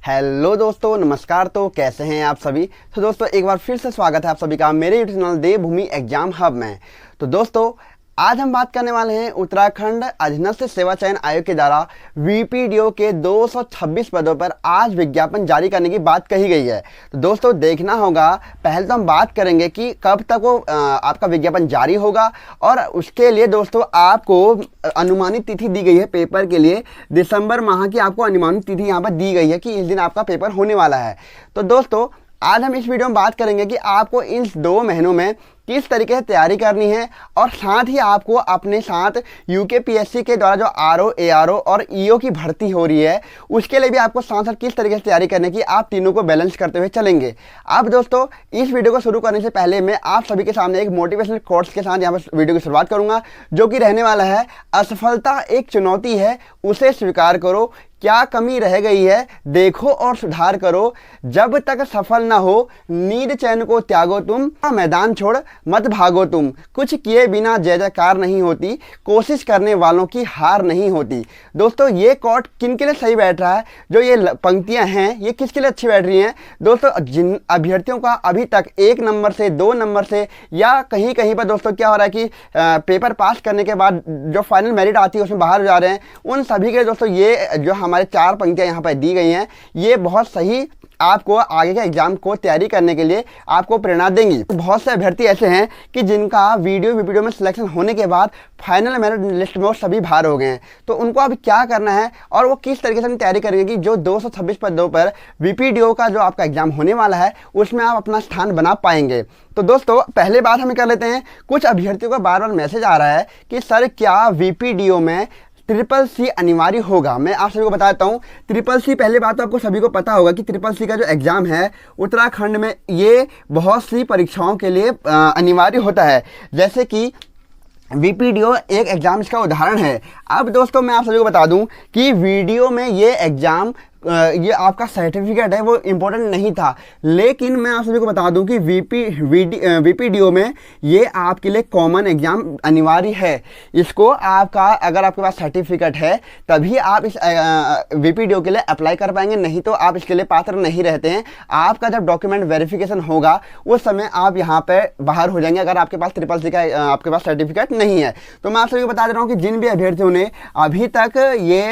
Hello दोस्तों, नमस्कार। तो कैसे हैं आप सभी। तो दोस्तों एक बार फिर से स्वागत है आप सभी का मेरे यूट्यूब चैनल देवभूमि एग्जाम हब में। तो दोस्तों आज हम बात करने वाले हैं उत्तराखंड अधीनस्थ सेवा चयन आयोग के द्वारा वीपीडीओ के 226 पदों पर आज विज्ञापन जारी करने की बात कही गई है। तो दोस्तों देखना होगा, पहले तो हम बात करेंगे कि कब तक वो आपका विज्ञापन जारी होगा, और उसके लिए दोस्तों आपको अनुमानित तिथि दी गई है पेपर के लिए। दिसंबर माह की आपको अनुमानित तिथि यहाँ पर दी गई है कि इस दिन आपका पेपर होने वाला है। तो दोस्तों आज हम इस वीडियो में बात करेंगे कि आपको इन 2 महीनों में किस तरीके से तैयारी करनी है, और साथ ही आपको अपने साथ यूकेपीएससी के द्वारा जो आरओ, एआरओ और ईओ की भर्ती हो रही है उसके लिए भी आपको साथ साथ किस तरीके से तैयारी करने की, आप तीनों को बैलेंस करते हुए चलेंगे। अब दोस्तों इस वीडियो को शुरू करने से पहले मैं आप सभी के सामने एक मोटिवेशनल कोट्स के साथ यहाँ पर वीडियो की शुरुआत करूँगा, जो कि रहने वाला है, असफलता एक चुनौती है, उसे स्वीकार करो, क्या कमी रह गई है देखो और सुधार करो, जब तक सफल ना हो नींद चैन को त्यागो तुम, मैदान छोड़ मत भागो तुम, कुछ किए बिना जय जयकार नहीं होती, कोशिश करने वालों की हार नहीं होती। दोस्तों ये कोट किन के लिए सही बैठ रहा है, जो ये पंक्तियां हैं ये किसके लिए अच्छी बैठ रही हैं। दोस्तों जिन अभ्यर्थियों का अभी तक 1 नंबर से 2 नंबर से या कहीं कहीं पर दोस्तों क्या हो रहा है कि पेपर पास करने के बाद जो फाइनल मेरिट आती है उसमें बाहर जा रहे हैं, उन सभी के दोस्तों ये जो हमारे 4 पंक्तियां यहाँ पर दी गई हैं ये बहुत सही आपको आगे के एग्जाम को तैयारी करने के लिए आपको प्रेरणा देंगी। बहुत से अभ्यर्थी ऐसे हैं कि जिनका वीडियो में सिलेक्शन होने के बाद फाइनल मेरिट लिस्ट में वो सभी बाहर हो गए हैं। तो उनको अभी क्या करना है और वो किस तरीके से तैयारी करेंगे कि जो 226 पदों पर वीपीडीओ का जो आपका एग्जाम होने वाला है उसमें आप अपना स्थान बना पाएंगे। तो दोस्तों पहले बात हमें कर लेते हैं, कुछ अभ्यर्थियों का बार बार मैसेज आ रहा है कि सर क्या वीपीडीओ में CCC अनिवार्य होगा। मैं आप सभी को बताता हूँ, CCC पहले बात तो आपको सभी को पता होगा कि CCC का जो एग्ज़ाम है उत्तराखंड में ये बहुत सी परीक्षाओं के लिए अनिवार्य होता है, जैसे कि वीपीडीओ एक एग्ज़ाम इसका उदाहरण है। अब दोस्तों मैं आप सभी को बता दूं कि वीडियो में ये एग्ज़ाम ये आपका सर्टिफिकेट है वो इम्पोर्टेंट नहीं था, लेकिन मैं आप सभी को बता दूं कि वीपीडीओ में ये आपके लिए कॉमन एग्जाम अनिवार्य है। इसको आपका अगर आपके पास सर्टिफिकेट है तभी आप इस वीपीडीओ के लिए अप्लाई कर पाएंगे, नहीं तो आप इसके लिए पात्र नहीं रहते हैं। आपका जब डॉक्यूमेंट वेरिफिकेशन होगा उस समय आप यहाँ पर बाहर हो जाएंगे अगर आपके पास CCC का आपके पास सर्टिफिकेट नहीं है। तो मैं आप सभी को बता दे रहा हूँ कि जिन भी अभ्यर्थियों ने अभी तक ये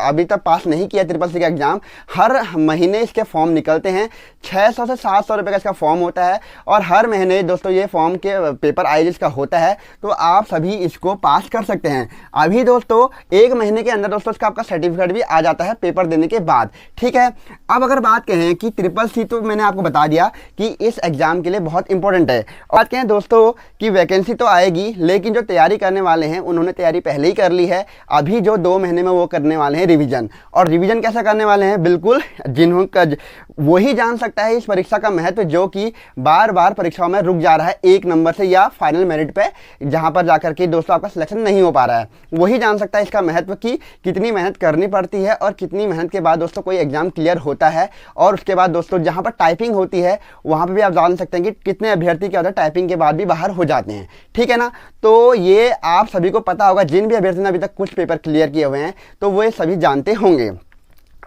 अभी तक पास नहीं किया CCC का एग्जाम, हर महीने इसके फॉर्म निकलते हैं। 600 से 700 रुपये का इसका फॉर्म होता है, और हर महीने दोस्तों ये फॉर्म के पेपर आयोजित का होता है। तो आप सभी इसको पास कर सकते हैं। अभी दोस्तों 1 महीने के अंदर दोस्तों इसका आपका सर्टिफिकेट भी आ जाता है पेपर देने के बाद, ठीक है। अब अगर बात कहें कि CCC तो मैंने आपको बता दिया कि इस एग्जाम के लिए बहुत इंपॉर्टेंट है। बात कहें दोस्तों कि वैकेंसी तो आएगी, लेकिन जो तैयारी करने वाले हैं उन्होंने तैयारी पहले ही कर ली है। अभी जो 2 महीने में वो करने वाले हैं रिविजन, और रिवीजन कैसा करने वाले हैं, बिल्कुल जिन्होंने वही जान सकता है इस परीक्षा का महत्व जो कि बार बार परीक्षाओं में रुक जा रहा है 1 नंबर से या फाइनल मेरिट पे, जहां पर जाकर के दोस्तों आपका सिलेक्शन नहीं हो पा रहा है। वही जान सकता है इसका महत्व कि कितनी मेहनत करनी पड़ती है और कितनी मेहनत के बाद दोस्तों कोई एग्जाम क्लियर होता है। और उसके बाद दोस्तों जहां पर टाइपिंग होती है वहां पर भी आप जान सकते हैं कि कितने अभ्यर्थी क्या होता है टाइपिंग के बाद भी बाहर हो जाते हैं, ठीक है ना। तो ये आप सभी को पता होगा, जिन भी अभ्यर्थी ने अभी तक कुछ पेपर क्लियर किए हुए हैं तो वो सभी जानते होंगे।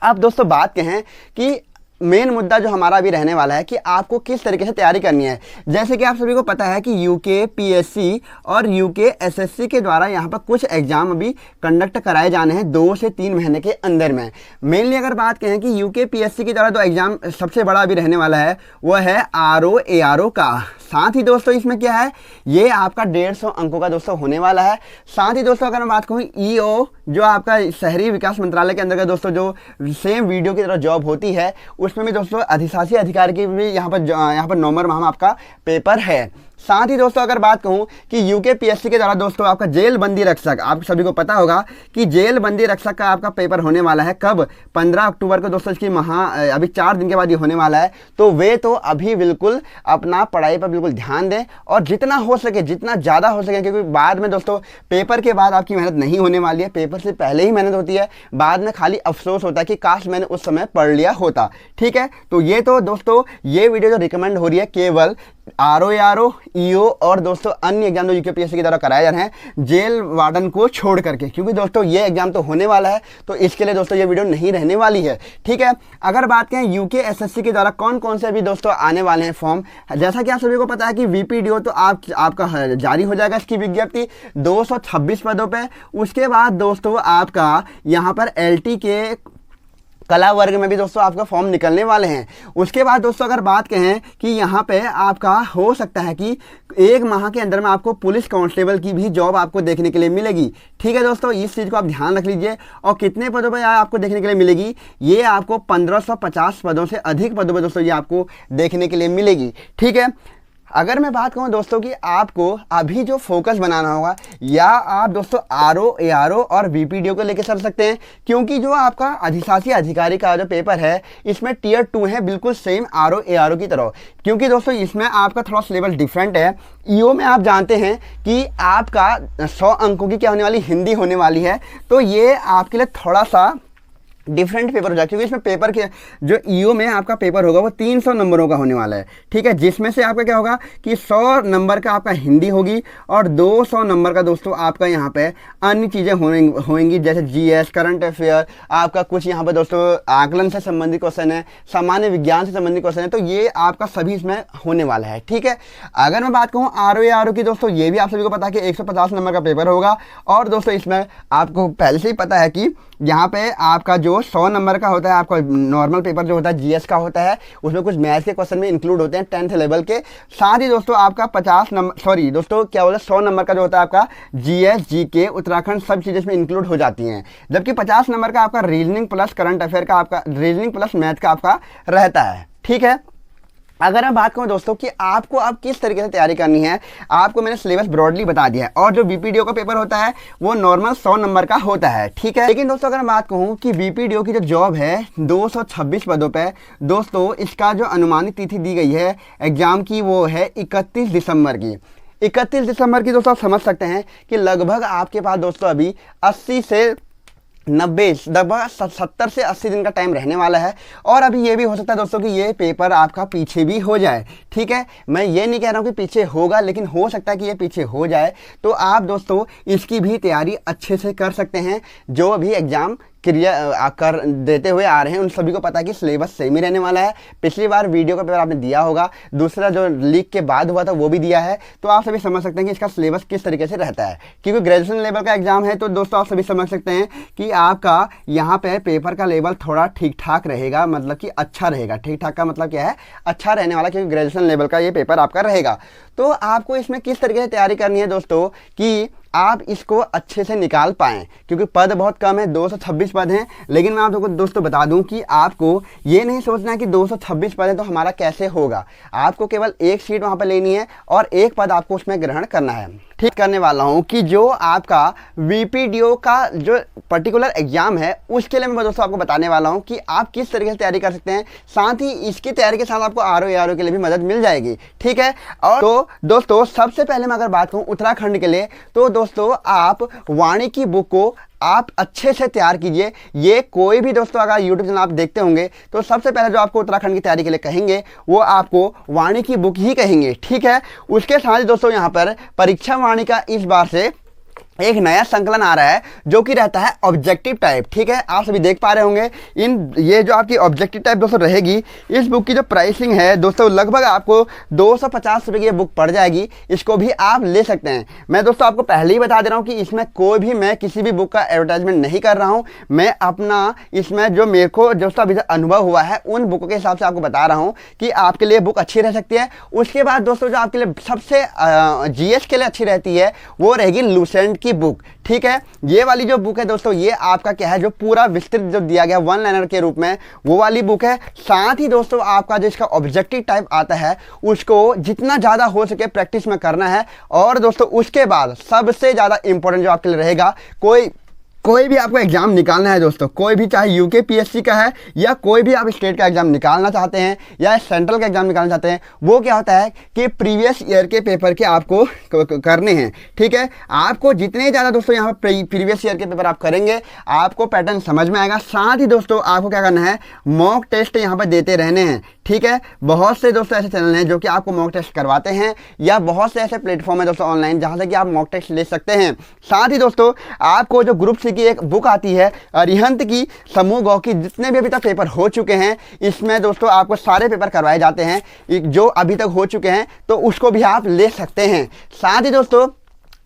अब दोस्तों बात कहें कि मेन मुद्दा जो हमारा अभी रहने वाला है कि आपको किस तरीके से तैयारी करनी है। जैसे कि आप सभी को पता है कि यूकेपीएससी और यूकेएसएससी के द्वारा यहाँ पर कुछ एग्जाम अभी कंडक्ट कराए जाने हैं 2 से 3 महीने के अंदर में। मेनली अगर बात कहें कि यूकेपीएससी के द्वारा जो एग्जाम सबसे बड़ा अभी रहने वाला है वो है आरओ, एआरओ का। साथ ही दोस्तों इसमें क्या है, ये आपका 150 अंकों का दोस्तों होने वाला है। साथ ही दोस्तों अगर मैं बात कहूँ ईओ, जो आपका शहरी विकास मंत्रालय के अंदर का दोस्तों जो सेम वीडियो की तरह जॉब होती है, उसमें भी दोस्तों अधिशासी अधिकारी की भी यहाँ पर नवंबर माह में आपका पेपर है। साथ ही दोस्तों अगर बात कहूँ कि यूकेपीएससी के द्वारा दोस्तों आपका जेल बंदी रक्षक, आप सभी को पता होगा कि जेल बंदी रक्षक का आपका पेपर होने वाला है कब, 15 अक्टूबर को दोस्तों इसकी अभी 4 दिन के बाद ये होने वाला है। तो वे तो अभी बिल्कुल अपना पढ़ाई पर बिल्कुल ध्यान दें और जितना हो सके, जितना ज़्यादा हो सके, क्योंकि बाद में दोस्तों पेपर के बाद आपकी मेहनत नहीं होने वाली है, पेपर से पहले ही मेहनत होती है। बाद में खाली अफसोस होता है कि काश मैंने उस समय पढ़ लिया होता, ठीक है। तो ये तो दोस्तों ये वीडियो जो रिकमेंड हो रही है केवल RO EO और दोस्तों अन्य एग्जाम जो यूकेपीएससी के द्वारा कराए जा रहे हैं जेल वार्डन को छोड़ करके, क्योंकि दोस्तों ये एग्जाम तो होने वाला है, तो इसके लिए दोस्तों ये वीडियो नहीं रहने वाली है। ठीक है, अगर बात करें यूकेएसएससी के द्वारा कौन कौन से अभी दोस्तों आने वाले हैं फॉर्म, जैसा कि आप सभी को पता है कि VPDO तो आपका जारी हो जाएगा इसकी विज्ञप्ति 226 पदों पर। उसके बाद दोस्तों आपका यहाँ पर LT के कला वर्ग में भी दोस्तों आपका फॉर्म निकलने वाले हैं। उसके बाद दोस्तों अगर बात कहें कि यहाँ पे आपका हो सकता है कि 1 माह के अंदर में आपको पुलिस कांस्टेबल की भी जॉब आपको देखने के लिए मिलेगी। ठीक है दोस्तों, इस चीज़ को आप ध्यान रख लीजिए। और कितने पदों पर आपको देखने के लिए मिलेगी, ये आपको 1550 पदों से अधिक पदों पर दोस्तों ये आपको देखने के लिए मिलेगी। ठीक है, अगर मैं बात कहूँ दोस्तों कि आपको अभी जो फोकस बनाना होगा, या आप दोस्तों RO ARO और VPDO को लेकर चल सकते हैं, क्योंकि जो आपका अधिशासी अधिकारी का जो पेपर है इसमें Tier 2 है, बिल्कुल सेम RO ARO की तरह। क्योंकि दोस्तों इसमें आपका थोड़ा सिलेबस डिफरेंट है। EO में आप जानते हैं कि आपका 100 अंकों की क्या होने वाली, हिंदी होने वाली है, तो ये आपके लिए थोड़ा सा डिफरेंट पेपर हो जाए, क्योंकि इसमें पेपर के जो EO में आपका पेपर होगा वो 300 नंबरों का होने वाला है। ठीक है, जिसमें से आपका क्या होगा कि 100 नंबर का आपका हिंदी होगी और 200 नंबर का दोस्तों आपका यहाँ पे अन्य चीज़ें होंगी, जैसे GS, करंट अफेयर, आपका कुछ यहाँ पे दोस्तों आकलन से संबंधित क्वेश्चन है, सामान्य विज्ञान से संबंधित क्वेश्चन है, तो ये आपका सभी इसमें होने वाला है। ठीक है, अगर मैं बात कहूँ RO ARO की दोस्तों, ये भी आप सभी को पता है कि 150 नंबर का पेपर होगा। और दोस्तों इसमें आपको पहले से ही पता है कि यहाँ पे आपका जो 100 नंबर का होता है, आपका नॉर्मल पेपर जो होता है GS का होता है, उसमें कुछ मैथ्स के क्वेश्चन में इंक्लूड होते हैं 10th लेवल के। साथ ही दोस्तों आपका 50 नंबर, सॉरी दोस्तों क्या बोला, 100 नंबर का जो होता है आपका GS GK उत्तराखंड सब चीज़ें इसमें इंक्लूड हो जाती हैं। जबकि 50 नंबर का आपका रीजनिंग प्लस करंट अफेयर का, आपका रीजनिंग प्लस मैथ का आपका रहता है। ठीक है, अगर मैं बात करूं दोस्तों कि आपको अब किस तरीके से तैयारी करनी है, आपको मैंने सिलेबस ब्रॉडली बता दिया है। और जो VPDO का पेपर होता है वो नॉर्मल 100 नंबर का होता है। ठीक है, लेकिन दोस्तों अगर मैं बात कहूं कि VPDO की जो जॉब है 226 पदों पे दोस्तों, इसका जो अनुमानित तिथि दी गई है एग्जाम की वो है 31 दिसंबर की। 31 दिसंबर की दोस्तों आप समझ सकते हैं कि लगभग आपके पास दोस्तों अभी 80 से 90 लगभग 70 से 80 दिन का टाइम रहने वाला है। और अभी ये भी हो सकता है दोस्तों कि ये पेपर आपका पीछे भी हो जाए। ठीक है, मैं ये नहीं कह रहा हूँ कि पीछे होगा, लेकिन हो सकता है कि ये पीछे हो जाए, तो आप दोस्तों इसकी भी तैयारी अच्छे से कर सकते हैं। जो अभी एग्ज़ाम क्रिया कर देते हुए आ रहे हैं उन सभी को पता है कि सिलेबस सेम ही रहने वाला है। पिछली बार वीडियो का पेपर आपने दिया होगा, दूसरा जो लीक के बाद हुआ था वो भी दिया है, तो आप सभी समझ सकते हैं कि इसका सिलेबस किस तरीके से रहता है। क्योंकि ग्रेजुएशन लेवल का एग्जाम है, तो दोस्तों आप सभी समझ सकते हैं कि आपका यहाँ पे पेपर का लेवल थोड़ा ठीक ठाक रहेगा, मतलब कि अच्छा रहेगा। ठीक ठाक का मतलब क्या है, अच्छा रहने वाला, क्योंकि ग्रेजुएशन लेवल का ये पेपर आपका रहेगा। तो आपको इसमें किस तरीके से तैयारी करनी है दोस्तों कि आप इसको अच्छे से निकाल पाएँ, क्योंकि पद बहुत कम है, 226 पद हैं। लेकिन मैं आप लोगों को दोस्तों बता दूं कि आपको ये नहीं सोचना है कि 226 पद है तो हमारा कैसे होगा। आपको केवल एक सीट वहाँ पर लेनी है और एक पद आपको उसमें ग्रहण करना है। ठीक करने वाला हूँ कि जो आपका VPDO का जो पर्टिकुलर एग्जाम है उसके लिए मैं दोस्तों आपको बताने वाला हूँ कि आप किस तरीके से तैयारी कर सकते हैं। साथ ही इसकी तैयारी के साथ आपको RO ARO के लिए भी मदद मिल जाएगी। ठीक है, और तो दोस्तों सबसे पहले मैं अगर बात करूँ उत्तराखंड के लिए, तो दोस्तों आप वाणी की बुक को आप अच्छे से तैयार कीजिए। ये कोई भी दोस्तों अगर यूट्यूब चैनल आप देखते होंगे तो सबसे पहले जो आपको उत्तराखंड की तैयारी के लिए कहेंगे वो आपको वाणी की बुक ही कहेंगे। ठीक है, उसके साथ ही दोस्तों यहाँ पर परीक्षा वाणी का इस बार से एक नया संकलन आ रहा है जो कि रहता है ऑब्जेक्टिव टाइप। ठीक है, आप सभी देख पा रहे होंगे ये जो आपकी ऑब्जेक्टिव टाइप दोस्तों रहेगी, इस बुक की जो प्राइसिंग है दोस्तों लगभग आपको 250 रुपये की ये बुक पड़ जाएगी। इसको भी आप ले सकते हैं। मैं दोस्तों आपको पहले ही बता दे रहा हूँ कि इसमें कोई भी मैं किसी भी बुक का एडवर्टाइजमेंट नहीं कर रहा हूँ। मैं अपना इसमें जो मेरे को दोस्तों अभी अनुभव हुआ है उन बुकों के हिसाब से आपको बता रहा हूँ कि आपके लिए बुक अच्छी रह सकती है। उसके बाद दोस्तों जो आपके लिए सबसे GS के लिए अच्छी रहती है वो रहेगी लूसेंट की बुक। ठीक है, ये वाली जो बुक है दोस्तों ये आपका क्या है, जो पूरा विस्तृत जो दिया गया वन लाइनर के रूप में वो वाली बुक है। साथ ही दोस्तों आपका जो इसका ऑब्जेक्टिव टाइप आता है उसको जितना ज़्यादा हो सके प्रैक्टिस में करना है। और दोस्तों उसके बाद सबसे ज़्यादा इंपॉर्टेंट जो आपके लिए रहेगा, कोई कोई भी आपको एग्जाम निकालना है दोस्तों, कोई भी, चाहे यूके पीएससी का है या कोई भी आप स्टेट का एग्जाम निकालना चाहते हैं या सेंट्रल का एग्जाम निकालना चाहते हैं, वो क्या होता है कि प्रीवियस ईयर के पेपर के आपको करने हैं। ठीक है, आपको जितने ज़्यादा दोस्तों यहाँ पर प्रीवियस ईयर के पेपर आप करेंगे आपको पैटर्न समझ में आएगा। साथ ही दोस्तों आपको क्या करना है, मॉक टेस्ट यहाँ पर देते रहने हैं। ठीक है, बहुत से दोस्तों ऐसे चैनल हैं जो कि आपको मॉक टेस्ट करवाते हैं, या बहुत से ऐसे प्लेटफॉर्म है दोस्तों ऑनलाइन जहाँ से कि आप मॉक टेस्ट ले सकते हैं। साथ ही दोस्तों आपको जो ग्रुप सी की एक बुक आती है अरिहंत की समूह गौ की, जितने भी अभी तक पेपर हो चुके हैं, इसमें दोस्तों आपको सारे पेपर करवाए जाते हैं जो अभी तक हो चुके हैं, तो उसको भी आप ले सकते हैं। साथ ही दोस्तों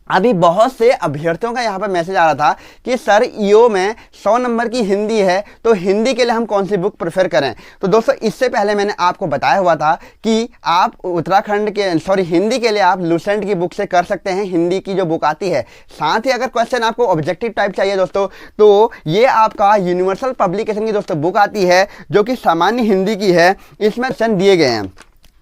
अभी बहुत से अभ्यर्थियों का यहाँ पर मैसेज आ रहा था कि सर ईओ में 100 नंबर की हिंदी है, तो हिंदी के लिए हम कौन सी बुक प्रेफर करें। तो दोस्तों इससे पहले मैंने आपको बताया हुआ था कि आप उत्तराखंड के हिंदी के लिए आप लुसेंट की बुक से कर सकते हैं, हिंदी की जो बुक आती है। साथ ही अगर क्वेश्चन आपको ऑब्जेक्टिव टाइप चाहिए दोस्तों, तो ये आपका यूनिवर्सल पब्लिकेशन की दोस्तों बुक आती है जो कि सामान्य हिंदी की है। इसमें क्वेश्चन दिए गए हैं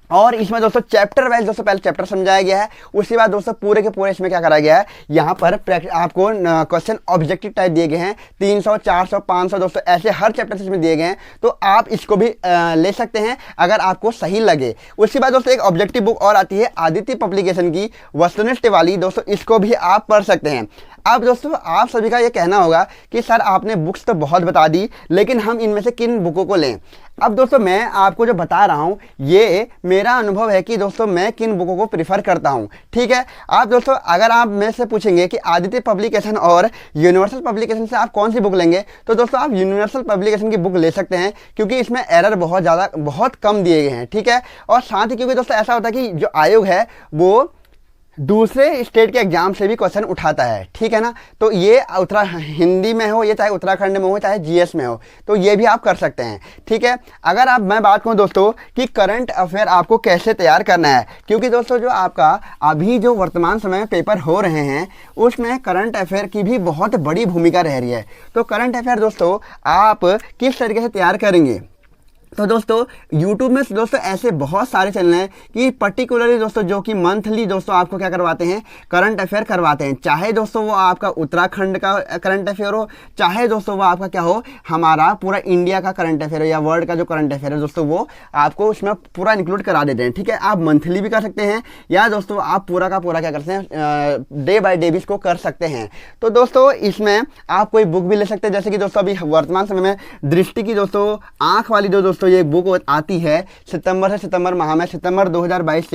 और इसमें दोस्तों चैप्टर वाइज दोस्तों पहले चैप्टर समझाया गया है, उसके बाद दोस्तों पूरे के पूरे इसमें क्या कराया गया है, यहाँ पर आपको क्वेश्चन ऑब्जेक्टिव टाइप दिए गए हैं 300, 400, 500 दोस्तों ऐसे हर चैप्टर इसमें दिए गए हैं, तो आप इसको भी ले सकते हैं अगर आपको सही लगे। उसके बाद दोस्तों एक ऑब्जेक्टिव बुक और आती है आदित्य पब्लिकेशन की वस्तुनिष्ठ वाली, दोस्तों इसको भी आप पढ़ सकते हैं। अब दोस्तों आप सभी का ये कहना होगा कि सर आपने बुक्स तो बहुत बता दी, लेकिन हम इनमें से किन बुकों को लें। अब दोस्तों मैं आपको जो बता रहा हूँ ये मेरा अनुभव है कि दोस्तों मैं किन बुकों को प्रिफर करता हूँ। ठीक है, आप दोस्तों अगर आप मेरे से पूछेंगे कि आदित्य पब्लिकेशन और यूनिवर्सल पब्लिकेशन से आप कौन सी बुक लेंगे, तो दोस्तों आप यूनिवर्सल पब्लिकेशन की बुक ले सकते हैं, क्योंकि इसमें एरर बहुत कम दिए गए हैं। ठीक है, और साथ ही क्योंकि दोस्तों ऐसा होता है कि जो आयोग है वो दूसरे स्टेट के एग्जाम से भी क्वेश्चन उठाता है। ठीक है ना, तो ये हिंदी में हो, ये चाहे उत्तराखंड में हो, चाहे जीएस में हो, तो ये भी आप कर सकते हैं। ठीक है, अगर आप मैं बात करूं दोस्तों कि करंट अफेयर आपको कैसे तैयार करना है, क्योंकि दोस्तों जो आपका अभी जो वर्तमान समय में पेपर हो रहे हैं उसमें करंट अफेयर की भी बहुत बड़ी भूमिका रह रही है। तो करंट अफेयर दोस्तों आप किस तरीके से तैयार करेंगे, तो दोस्तों YouTube में दोस्तों ऐसे बहुत सारे चैनल हैं कि पर्टिकुलरली दोस्तों जो कि मंथली दोस्तों आपको क्या करवाते हैं, करंट अफेयर करवाते हैं। चाहे दोस्तों वो आपका उत्तराखंड का करंट अफेयर हो, चाहे दोस्तों वो आपका क्या हो, हमारा पूरा इंडिया का करंट अफेयर हो या वर्ल्ड का जो करंट अफेयर है दोस्तों, वो आपको उसमें पूरा इंक्लूड करा देते हैं। ठीक है, आप मंथली भी कर सकते हैं या दोस्तों आप पूरा का पूरा क्या करते हैं, डे बाय डे भी इसको कर सकते हैं। तो दोस्तों इसमें आप कोई बुक भी ले सकते हैं, जैसे कि दोस्तों अभी वर्तमान समय में दृष्टि की दोस्तों आँख वाली दोस्तों ये एक बुक आती है सितंबर से सितंबर माह में, सितंबर 2022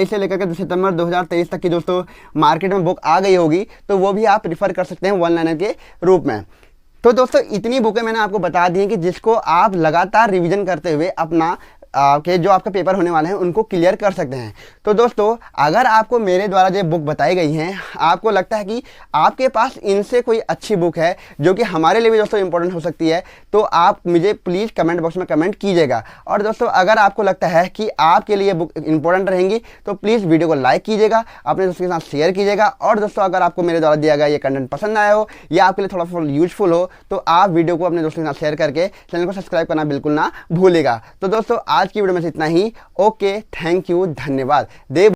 से लेकर के सितंबर 2023 तक की दोस्तों मार्केट में बुक आ गई होगी, तो वो भी आप प्रिफर कर सकते हैं वन लाइनर के रूप में। तो दोस्तों इतनी बुकें मैंने आपको बता दी हैं कि जिसको आप लगातार रिवीजन करते हुए अपना के जो आपका पेपर होने वाले हैं उनको क्लियर कर सकते हैं। तो दोस्तों अगर आपको मेरे द्वारा जो बुक बताई गई हैं आपको लगता है कि आपके पास इनसे कोई अच्छी बुक है जो कि हमारे लिए भी दोस्तों इंपॉर्टेंट हो सकती है, तो आप मुझे प्लीज़ कमेंट बॉक्स में कमेंट कीजिएगा। और दोस्तों अगर आपको लगता है कि आपके लिए बुक इंपॉर्टेंट रहेंगी तो प्लीज़ वीडियो को लाइक कीजिएगा, अपने दोस्तों के साथ शेयर कीजिएगा। और दोस्तों अगर आपको मेरे द्वारा दिया गया ये कंटेंट पसंद आया हो या आपके लिए थोड़ा सा यूजफुल हो, तो आप वीडियो को अपने दोस्तों के साथ शेयर करके चैनल को सब्सक्राइब करना बिल्कुल ना भूलेगा। तो दोस्तों आज की वीडियो में इतना ही। ओके, थैंक यू, धन्यवाद। देव